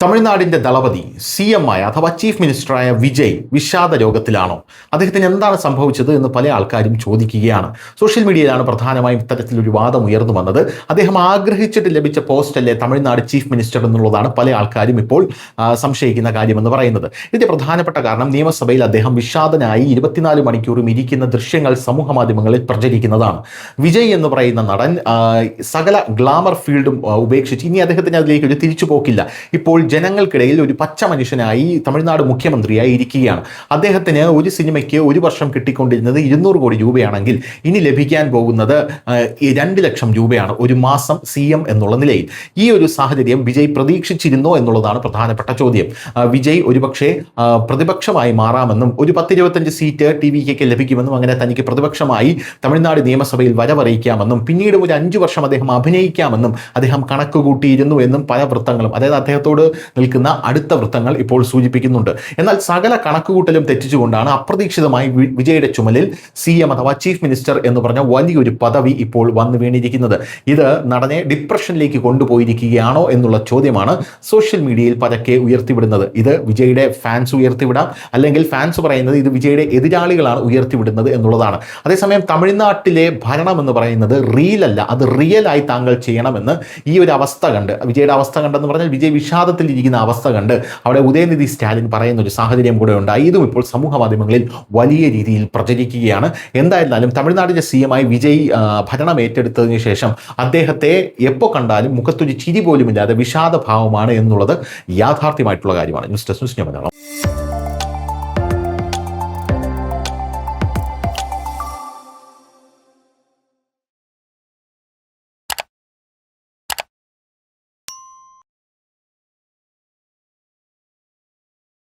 തമിഴ്നാടിന്റെ ദളപതി CM അഥവാ chief മിനിസ്റ്ററായ Vijay വിഷാദ രോഗത്തിലാണോ? അദ്ദേഹത്തിന് എന്താണ് സംഭവിച്ചത് എന്ന് പല ആൾക്കാരും ചോദിക്കുകയാണ്. സോഷ്യൽ മീഡിയയിലാണ് പ്രധാനമായും ഇത്തരത്തിലൊരു വാദം ഉയർന്നു വന്നത്. അദ്ദേഹം ആഗ്രഹിച്ചിട്ട് ലഭിച്ച പോസ്റ്റല്ലേ തമിഴ്നാട് ചീഫ് മിനിസ്റ്റർ എന്നുള്ളതാണ് പല ആൾക്കാരും ഇപ്പോൾ സംശയിക്കുന്ന കാര്യമെന്ന് പറയുന്നത്. ഇതിന്റെ പ്രധാനപ്പെട്ട കാരണം നിയമസഭയിൽ അദ്ദേഹം വിഷാദനായി 24 മണിക്കൂറും ഇരിക്കുന്ന ദൃശ്യങ്ങൾ സമൂഹ മാധ്യമങ്ങളിൽ പ്രചരിക്കുന്നതാണ്. വിജയ് എന്ന് പറയുന്ന നടൻ സകല ഗ്ലാമർ ഫീൽഡും ഉപേക്ഷിച്ച് ഇനി അദ്ദേഹത്തിന് അതിലേക്ക് ഒരു തിരിച്ചുപോക്കില്ല. ഇപ്പോൾ ജനങ്ങൾക്കിടയിൽ ഒരു പച്ച മനുഷ്യനായി തമിഴ്നാട് മുഖ്യമന്ത്രിയായി ഇരിക്കുകയാണ്. അദ്ദേഹത്തിന് ഒരു സിനിമയ്ക്ക് ഒരു വർഷം കിട്ടിക്കൊണ്ടിരുന്നത് 200 കോടി രൂപയാണെങ്കിൽ ഇനി ലഭിക്കാൻ പോകുന്നത് 2 ലക്ഷം രൂപയാണ് ഒരു മാസം CM എന്നുള്ള നിലയിൽ. ഈ ഒരു സാഹചര്യം വിജയ് പ്രതീക്ഷിച്ചിരുന്നോ എന്നുള്ളതാണ് പ്രധാനപ്പെട്ട ചോദ്യം. വിജയ് ഒരുപക്ഷെ പ്രതിപക്ഷമായി മാറാമെന്നും ഒരു 10-25 സീറ്റ് TVK ലഭിക്കുമെന്നും അങ്ങനെ തനിക്ക് പ്രതിപക്ഷമായി തമിഴ്നാട് നിയമസഭയിൽ വരവറിയിക്കാമെന്നും പിന്നീട് ഒരു 5 വർഷം അദ്ദേഹം അഭിനയിക്കാമെന്നും അദ്ദേഹം കണക്ക് കൂട്ടിയിരുന്നു എന്നും പല വൃത്തങ്ങളും, അതായത് അദ്ദേഹത്തോട് നിൽക്കുന്ന അടുത്ത വൃത്തങ്ങൾ ഇപ്പോൾ സൂചിപ്പിക്കുന്നുണ്ട്. എന്നാൽ സകല കണക്കുകൂട്ടലും തെറ്റിച്ചുകൊണ്ടാണ് അപ്രതീക്ഷിതമായി വിജയുടെ ചുമലിൽ CM അഥവാ ചീഫ് മിനിസ്റ്റർ എന്ന് പറഞ്ഞ വലിയൊരു പദവി ഇപ്പോൾ വന്നു വീണിരിക്കുന്നത്. ഇത് നടനെ ഡിപ്രഷനിലേക്ക് കൊണ്ടുപോയിരിക്കുകയാണോ എന്നുള്ള ചോദ്യമാണ് സോഷ്യൽ മീഡിയയിൽ പരക്കെ ഉയർത്തിവിടുന്നത്. ഇത് വിജയുടെ ഫാൻസ് ഉയർത്തിവിടാം, അല്ലെങ്കിൽ ഫാൻസ് പറയുന്നത് ഇത് വിജയുടെ എതിരാളികളാണ് ഉയർത്തിവിടുന്നത് എന്നുള്ളതാണ്. അതേസമയം തമിഴ്നാട്ടിലെ ഭരണം എന്ന് പറയുന്നത് റീലല്ല, അത് റിയലായി താങ്കൾ ചെയ്യണമെന്ന് ഈ ഒരു അവസ്ഥ കണ്ട്, വിജയുടെ അവസ്ഥ കണ്ടെന്ന് പറഞ്ഞാൽ വിജയ് വിഷാദത്തിൽ ഇരിക്കുന്ന അവസ്ഥ കണ്ട് അവിടെ ഉദയനിധി സ്റ്റാലിൻ പറയുന്ന ഒരു സാഹചര്യം കൂടെ ഉണ്ടായി. ഇതും ഇപ്പോൾ സമൂഹ മാധ്യമങ്ങളിൽ വലിയ രീതിയിൽ പ്രചരിക്കുകയാണ്. എന്തായിരുന്നാലും തമിഴ്നാടിന്റെ CM വിജയ് ഭരണം ഏറ്റെടുത്തതിന് ശേഷം അദ്ദേഹത്തെ എപ്പോൾ കണ്ടാലും മുഖത്തൊരു ചിരി പോലുമില്ലാതെ വിഷാദഭാവമാണ് എന്നുള്ളത് യാഥാർത്ഥ്യമായിട്ടുള്ള കാര്യമാണ്. News desk news Malayalam.